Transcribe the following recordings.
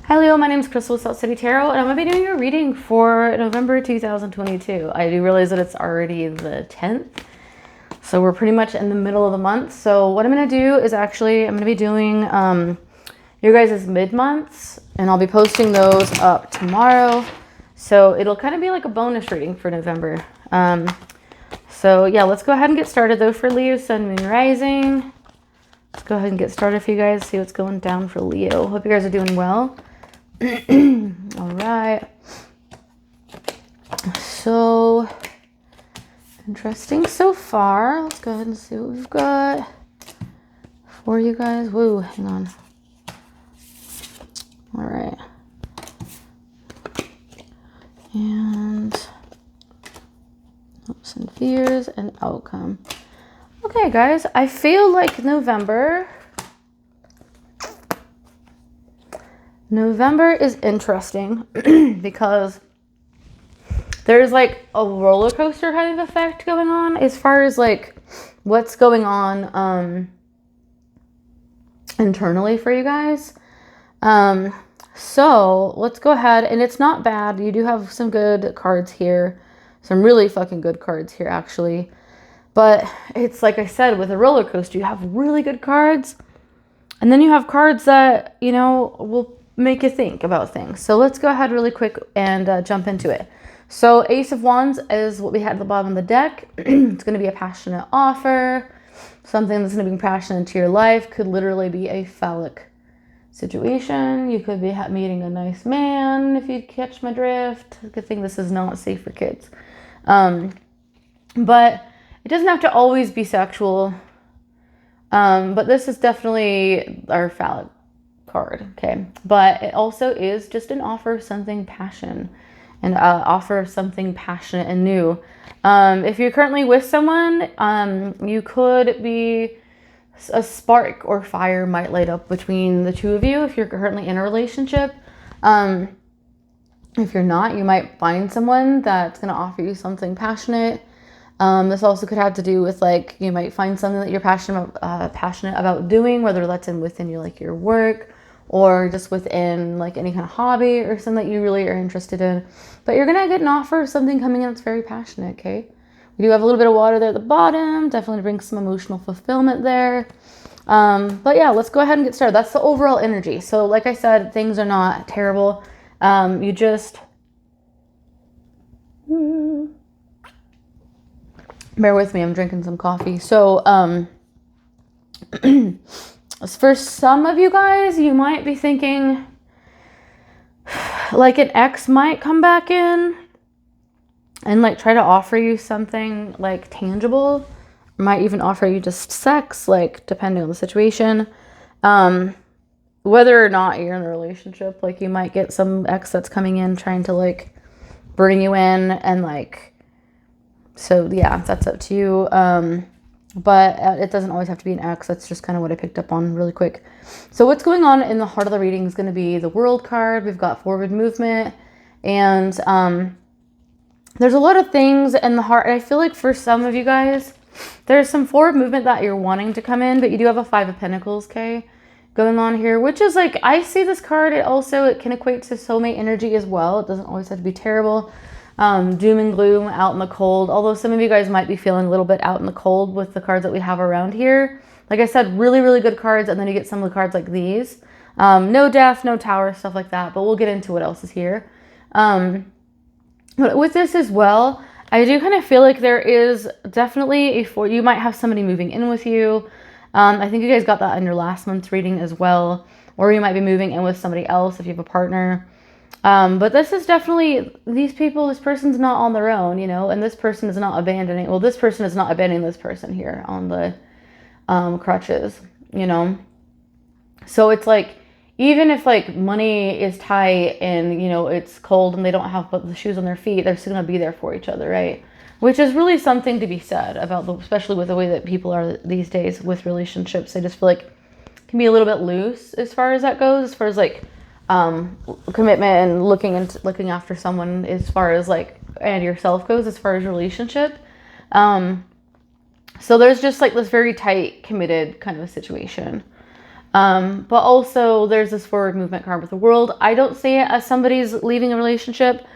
Hi Leo, my name is Crystal with Salt City Tarot, and I'm going to be doing a reading for November 2022. I do realize that it's already the 10th, so we're pretty much in the middle of the month. So what I'm going to do is I'm going to be doing your guys' mid-months, and I'll be posting those up tomorrow. So it'll kind of be like a bonus reading for November. So yeah, let's go ahead and get started though for Leo, Sun, Moon, Rising. Let's go ahead and get started for you guys, see what's going down for Leo. Hope you guys are doing well. All right. So interesting so far. Let's go ahead and see what we've got for you guys. Whoa, hang on. All right. And hopes and fears and outcome. Okay, guys, I feel like November is interesting because there's like a roller coaster kind of effect going on as far as like what's going on internally for you guys. So let's go ahead, and it's not bad. You do have some good cards here, some really fucking good cards here actually. But it's like I said, with a roller coaster, you have really good cards, and then you have cards that, you know, will make you think about things. So let's go ahead really quick and jump into it. So Ace of Wands is what we had at the bottom of the deck. It's going to be a passionate offer. Something that's going to be passionate into your life. Could literally be a phallic situation. You could be meeting a nice man, if you catch my drift. Good thing this is not safe for kids. But it doesn't have to always be sexual. But this is definitely our phallic card, okay? But it also is just an offer of something passion, and offer of something passionate and new. If you're currently with someone, you could be a spark or fire might light up between the two of you if you're currently in a relationship. If you're not, you might find someone that's going to offer you something passionate. This also could have to do with, like, you might find something that you're passionate about doing, whether that's within your work, or just within like any kind of hobby or something that you really are interested in. But you're gonna get an offer of something coming in that's very passionate. Okay, we do have a little bit of water there at the bottom, definitely brings some emotional fulfillment there. But yeah, let's go ahead and get started. That's the overall energy. So like I said, things are not terrible. You just bear with me, I'm drinking some coffee. So for some of you guys, you might be thinking like an ex might come back in and like try to offer you something like tangible, might even offer you just sex, like depending on the situation. Whether or not you're in a relationship, like you might get some ex that's coming in trying to like bring you in, and like, so yeah, that's up to you. But it doesn't always have to be an ex. That's just kind of what I picked up on really quick. So what's going on in the heart of the reading is going to be the World card. We've got forward movement, and there's a lot of things in the heart. I feel like for some of you guys, there's some forward movement that you're wanting to come in, but you do have a Five of Pentacles, okay, going on here, which is like, I see this card. It can equate to soulmate energy as well. It doesn't always have to be terrible. Doom and gloom, out in the cold, although some of you guys might be feeling a little bit out in the cold with the cards that we have around here. Like I said, really, really good cards, and then you get some of the cards like these. No death, no tower, stuff like that, but we'll get into what else is here. But with this as well, I do kind of feel like there is definitely you might have somebody moving in with you. I think you guys got that in your last month's reading as well, or you might be moving in with somebody else if you have a partner. But this is definitely, this person's not on their own, you know, and this person is not abandoning, this person is not abandoning this person here on the crutches, you know. So it's like, even if like money is tight and, you know, it's cold and they don't have the shoes on their feet, they're still going to be there for each other, right? Which is really something to be said about, especially with the way that people are these days with relationships. I just feel like it can be a little bit loose as far as that goes, as far as like commitment and looking after someone, as far as like, and yourself goes, as far as relationship. So there's just like this very tight, committed kind of a situation. But also there's this forward movement card with the World. I don't see it as somebody's leaving a relationship.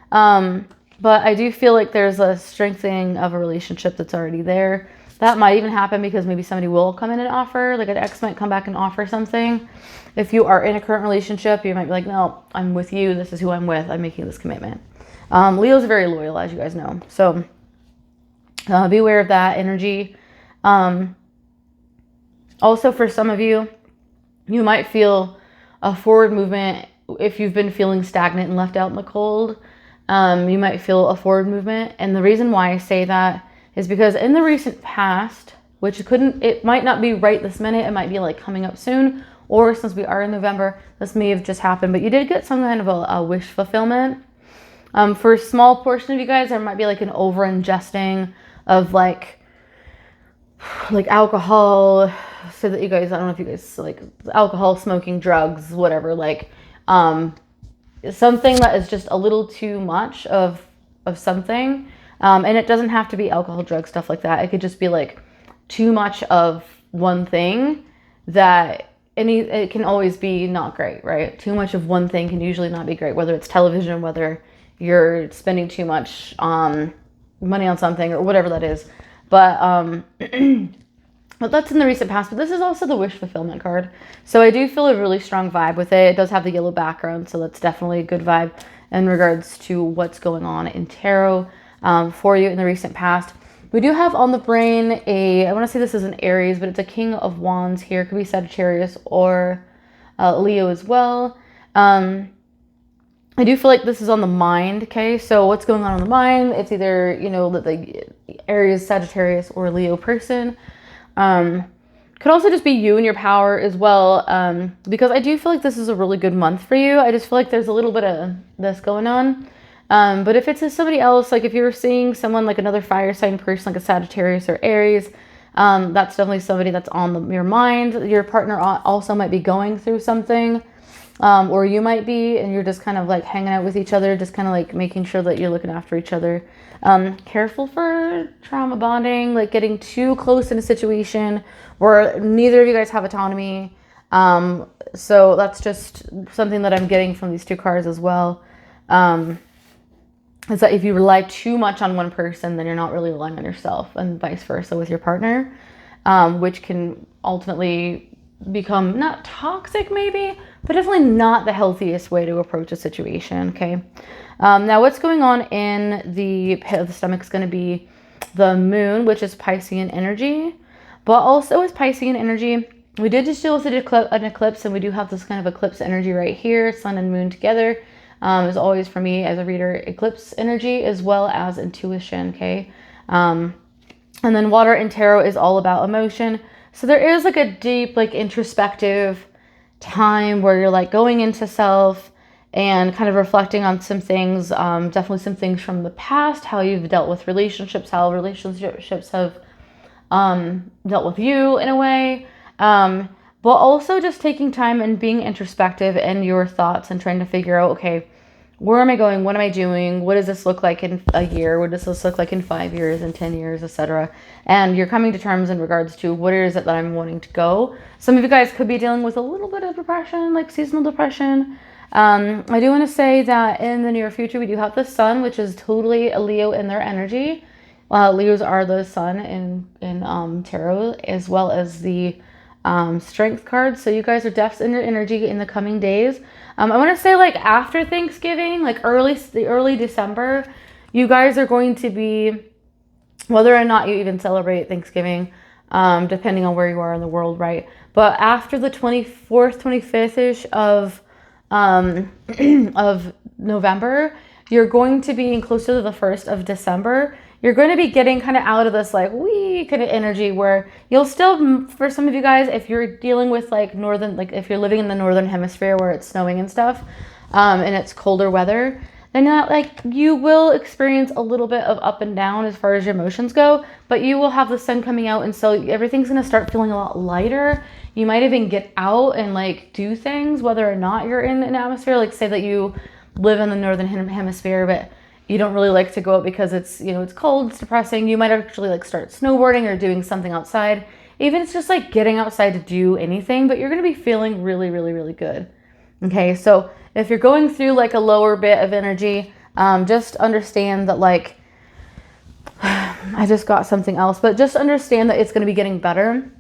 But I do feel like there's a strengthening of a relationship that's already there. That might even happen because maybe somebody will come in and offer, like an ex might come back and offer something. If you are in a current relationship, you might be like, no, I'm with you. This is who I'm with. I'm making this commitment. Leo's very loyal, as you guys know. So be aware of that energy. Also, for some of you, you might feel a forward movement if you've been feeling stagnant and left out in the cold. You might feel a forward movement. And the reason why I say that is because in the recent past, which it might not be right this minute, it might be like coming up soon, or since we are in November, this may have just happened, but you did get some kind of a wish fulfillment. For a small portion of you guys, there might be like an over ingesting of like alcohol, so that you guys, I don't know if you guys like alcohol, smoking, drugs, whatever, like, something that is just a little too much of something. And it doesn't have to be alcohol, drugs, stuff like that. It could just be like too much of one thing that it can always be not great, right? Too much of one thing can usually not be great, whether it's television, whether you're spending too much money on something or whatever that is. But but that's in the recent past. But this is also the wish fulfillment card. So I do feel a really strong vibe with it. It does have the yellow background, so that's definitely a good vibe in regards to what's going on in tarot for you in the recent past. We do have on the brain I want to say this is an Aries, but it's a King of Wands here. It could be Sagittarius or Leo as well. I do feel like this is on the mind, okay? So what's going on the mind? It's either, the Aries, Sagittarius, or Leo person. Could also just be you and your power as well, because I do feel like this is a really good month for you. I just feel like there's a little bit of this going on. But if it's somebody else, like if you're seeing someone like another fire sign person, like a Sagittarius or Aries, that's definitely somebody that's on your mind. Your partner also might be going through something, or you might be, and you're just kind of like hanging out with each other, just kind of like making sure that you're looking after each other. Careful for trauma bonding, like getting too close in a situation where neither of you guys have autonomy. So that's just something that I'm getting from these two cards as well. Is that if you rely too much on one person, then you're not really relying on yourself, and vice versa with your partner, which can ultimately become not toxic maybe, but definitely not the healthiest way to approach a situation, okay? Now what's going on in the pit of the stomach is going to be the moon, which is Piscean energy, but also is Piscean energy. We did just deal with an eclipse, and we do have this kind of eclipse energy right here, sun and moon together. Is always for me as a reader, eclipse energy as well as intuition, okay? And then water in tarot is all about emotion. So there is like a deep, like introspective time where you're like going into self and kind of reflecting on some things, definitely some things from the past, how you've dealt with relationships, how relationships have dealt with you in a way. But also just taking time and being introspective in your thoughts and trying to figure out, okay, where am I going? What am I doing? What does this look like in a year? What does this look like in 5 years and 10 years, etc.? And you're coming to terms in regards to what is it that I'm wanting to go. Some of you guys could be dealing with a little bit of depression, like seasonal depression. I do want to say that in the near future, we do have the sun, which is totally a Leo in their energy. Leos are the sun in tarot, as well as the strength cards. So you guys are depths in your energy in the coming days. I want to say like after Thanksgiving, like early December, you guys are going to be, whether or not you even celebrate Thanksgiving, depending on where you are in the world, right? But after the 24th, 25th-ish of November, you're going to be closer to the 1st of December. You're going to be getting kind of out of this like wee kind of energy where you'll still, for some of you guys, if you're dealing with like if you're living in the northern hemisphere where it's snowing and stuff, and it's colder weather, then you will experience a little bit of up and down as far as your emotions go, but you will have the sun coming out, and so everything's going to start feeling a lot lighter. You might even get out and like do things, whether or not you're in an atmosphere, like say that you live in the northern hemisphere, but you don't really like to go out because it's, it's cold, it's depressing. You might actually like start snowboarding or doing something outside Even it's just like getting outside to do anything, but you're going to be feeling really, really, really good. Okay, so if you're going through like a lower bit of energy, just understand that like, I just got something else, but just understand that it's going to be getting better.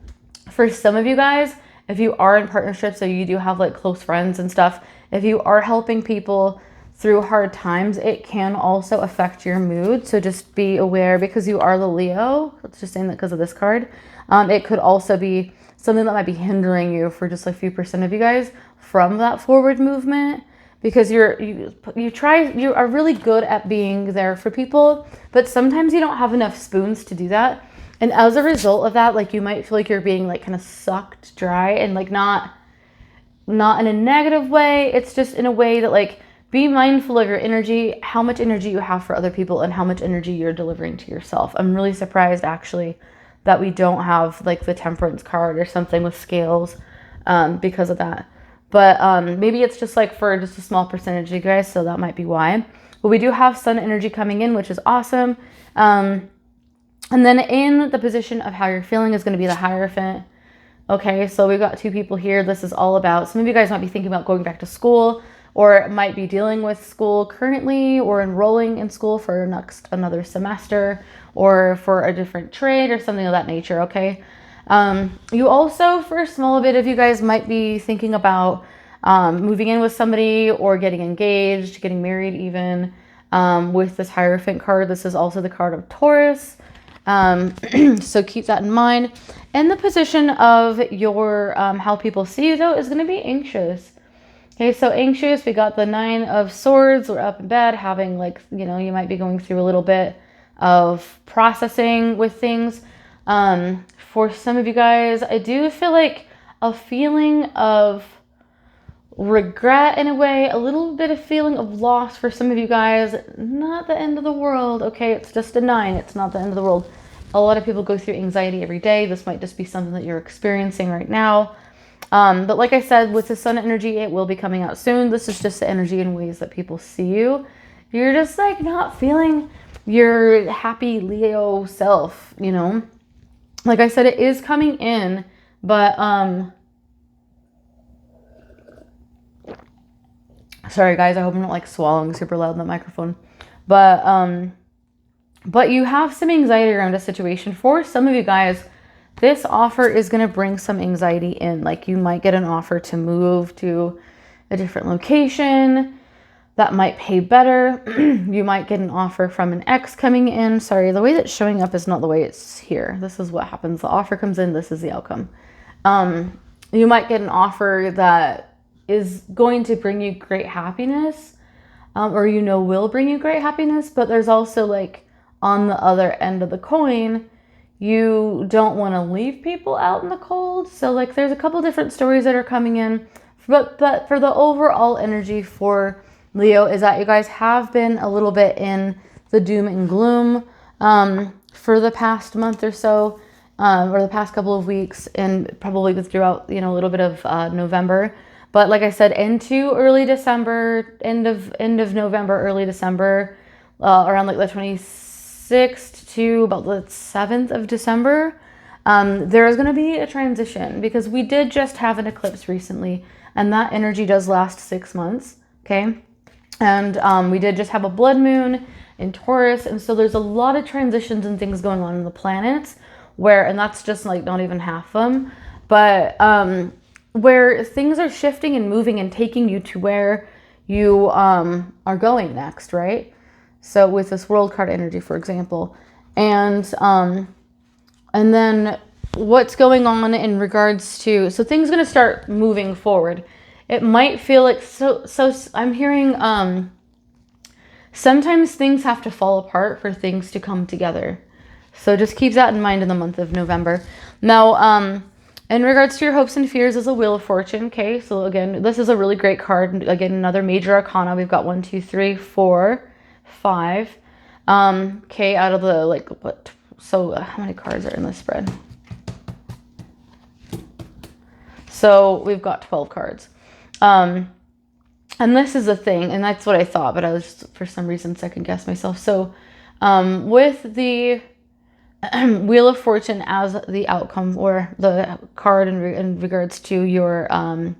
For some of you guys, if you are in partnerships, so you do have like close friends and stuff, if you are helping people through hard times, it can also affect your mood. So just be aware, because you are the Leo, let's just saying that because of this card, it could also be something that might be hindering you for just like a few percent of you guys from that forward movement, because you are really good at being there for people, but sometimes you don't have enough spoons to do that. And as a result of that, like you might feel like you're being like kind of sucked dry, and like not in a negative way. It's just in a way that like, be mindful of your energy, how much energy you have for other people and how much energy you're delivering to yourself. I'm really surprised actually that we don't have like the temperance card or something with scales because of that. But maybe it's just like for just a small percentage of you guys, so that might be why. But we do have sun energy coming in, which is awesome. And then in the position of how you're feeling is going to be the Hierophant. Okay, so we've got two people here. This is all about, some of you guys might be thinking about going back to school, or might be dealing with school currently, or enrolling in school for another semester, or for a different trade or something of that nature, okay? You also, for a small bit of you guys, might be thinking about moving in with somebody, or getting engaged, getting married even. With this Hierophant card, this is also the card of Taurus. So keep that in mind. And the position of your how people see you, though, is going to be anxious. Okay, so anxious, we got the 9 of Swords. We're up in bed having like, you know, you might be going through a little bit of processing with things. For some of you guys, I do feel like a feeling of regret in a way, a little bit of feeling of loss for some of you guys. Not the end of the world, okay? It's just a 9. It's not the end of the world. A lot of people go through anxiety every day. This might just be something that you're experiencing right now. But like I said, with the sun energy, it will be coming out soon. This is just the energy in ways that people see you. You're just like not feeling your happy Leo self, you know? Like I said, it is coming in, but sorry guys, I hope I'm not like swallowing super loud in the microphone. But you have some anxiety around a situation. For some of you guys, this offer is going to bring some anxiety in. Like you might get an offer to move to a different location that might pay better. You might get an offer from an ex coming in. Sorry, the way that's showing up is not the way it's here. This is what happens. The offer comes in. This is the outcome. You might get an offer that is going to bring you great happiness, or you know will bring you great happiness. But there's also like on the other end of the coin, you don't want to leave people out in the cold. So like there's a couple different stories that are coming in. But for the overall energy for Leo is that you guys have been a little bit in the doom and gloom for the past month or so, or the past couple of weeks, and probably throughout, you know, a little bit of November. But like I said, into early December, end of November, early December, around like the 26th to about the 7th of December, there is going to be a transition, because we did just have an eclipse recently, and that energy does last 6 months, okay? And we did just have a blood moon in Taurus, and so there's a lot of transitions and things going on in the planets and that's just like not even half of them, but where things are shifting and moving and taking you to where you are going next, right? So with this World card energy, for example, and then what's going on in regards to, so things going to start moving forward. It might feel like, so I'm hearing, sometimes things have to fall apart for things to come together. So just keep that in mind in the month of November. Now, in regards to your hopes and fears is a Wheel of Fortune. Okay, so again, this is a really great card. Again, another major arcana. We've got 1, 2, 3, 4, 5. Okay, out of the like what? So how many cards are in this spread? So we've got 12 cards. And this is a thing, and that's what I thought, but I was just, for some reason, second guessed myself. So with the Wheel of Fortune as the outcome, or the card in regards to your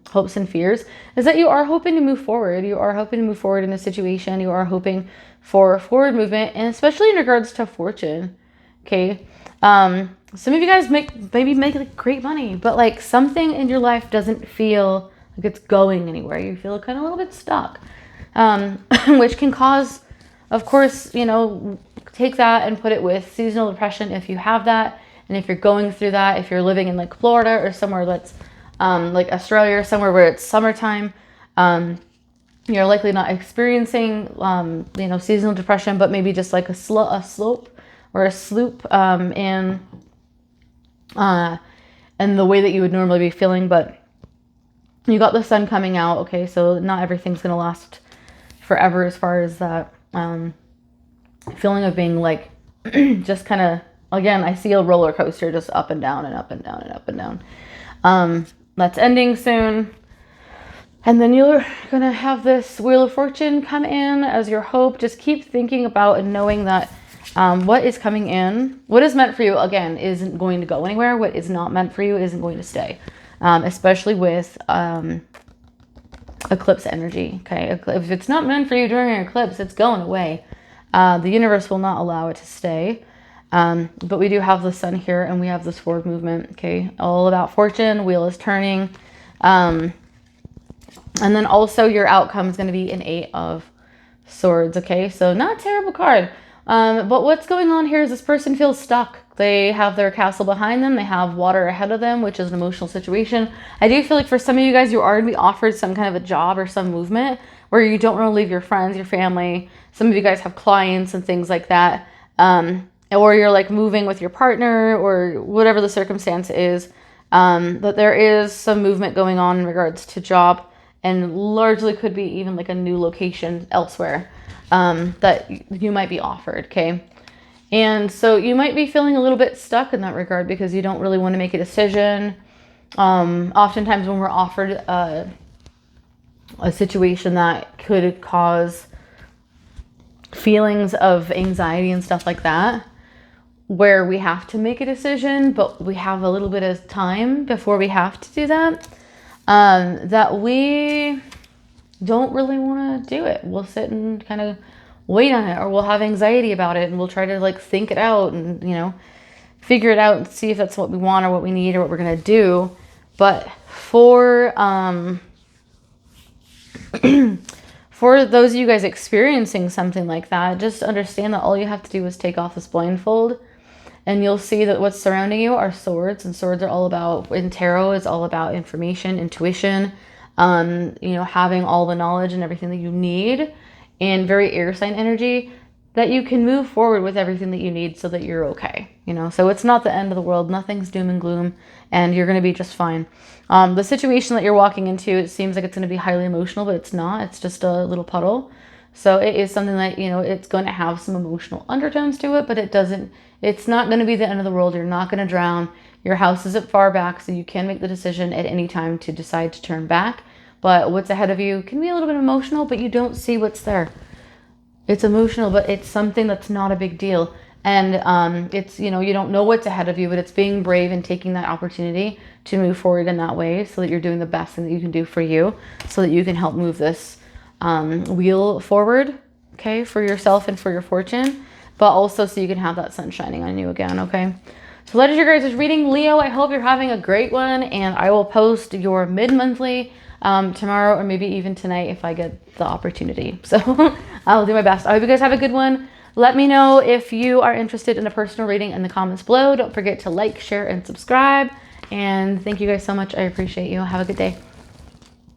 hopes and fears, is that you are hoping to move forward. You are hoping to move forward in a situation. You are hoping for forward movement, and especially in regards to fortune. Okay. Some of you guys maybe make like great money, but like something in your life doesn't feel like it's going anywhere. You feel kind of a little bit stuck, which can cause, of course, you know, take that and put it with seasonal depression if you have that. And if you're going through that, if you're living in like Florida or somewhere that's like Australia or somewhere where it's summertime, you're likely not experiencing, you know, seasonal depression, but maybe just like a slope or a sloop in the way that you would normally be feeling. But you got the sun coming out, okay? So not everything's going to last forever as far as that feeling of being like just kind of, again, I see a roller coaster just up and down and up and down and up and down. That's ending soon. And then you're going to have this Wheel of Fortune come in as your hope. Just keep thinking about and knowing that what is coming in, what is meant for you, again, isn't going to go anywhere. What is not meant for you isn't going to stay, especially with eclipse energy. Okay, if it's not meant for you during an eclipse, it's going away. The universe will not allow it to stay. But we do have the sun here, and we have this forward movement. Okay, all about fortune. Wheel is turning. And then also your outcome is going to be an 8 of Swords. Okay, so not a terrible card. But what's going on here is this person feels stuck. They have their castle behind them. They have water ahead of them, which is an emotional situation. I do feel like for some of you guys, you are going to be offered some kind of a job or some movement where you don't want to leave your friends, your family. Some of you guys have clients and things like that. Or you're like moving with your partner or whatever the circumstance is. But there is some movement going on in regards to job, and largely could be even like a new location elsewhere that you might be offered. Okay. And so you might be feeling a little bit stuck in that regard because you don't really want to make a decision. Oftentimes when we're offered a situation that could cause feelings of anxiety and stuff like that, where we have to make a decision, but we have a little bit of time before we have to do that, that we don't really want to do it. We'll sit and kind of wait on it, or we'll have anxiety about it, and we'll try to like think it out and, you know, figure it out and see if that's what we want or what we need or what we're going to do. But for for those of you guys experiencing something like that, just understand that all you have to do is take off this blindfold, and you'll see that what's surrounding you are swords, and swords are all about, in tarot, it's all about information, intuition, you know, having all the knowledge and everything that you need, and very air sign energy, that you can move forward with everything that you need so that you're okay, you know. So it's not the end of the world, nothing's doom and gloom, and you're going to be just fine. The situation that you're walking into, it seems like it's going to be highly emotional, but it's not. It's just a little puddle. So it is something that, you know, it's going to have some emotional undertones to it, but it's not going to be the end of the world. You're not going to drown. Your house isn't far back, so you can make the decision at any time to decide to turn back. But what's ahead of you can be a little bit emotional, but you don't see what's there. It's emotional, but it's something that's not a big deal. And it's, you know, you don't know what's ahead of you, but it's being brave and taking that opportunity to move forward in that way so that you're doing the best thing that you can do for you, so that you can help move this wheel forward, okay, for yourself and for your fortune, but also so you can have that sun shining on you again, okay? So that is your guys' reading, Leo. I hope you're having a great one, and I will post your mid-monthly tomorrow, or maybe even tonight if I get the opportunity. So I'll do my best. I hope you guys have a good one. Let me know if you are interested in a personal reading in the comments below. Don't forget to like, share, and subscribe. And thank you guys so much. I appreciate you. Have a good day.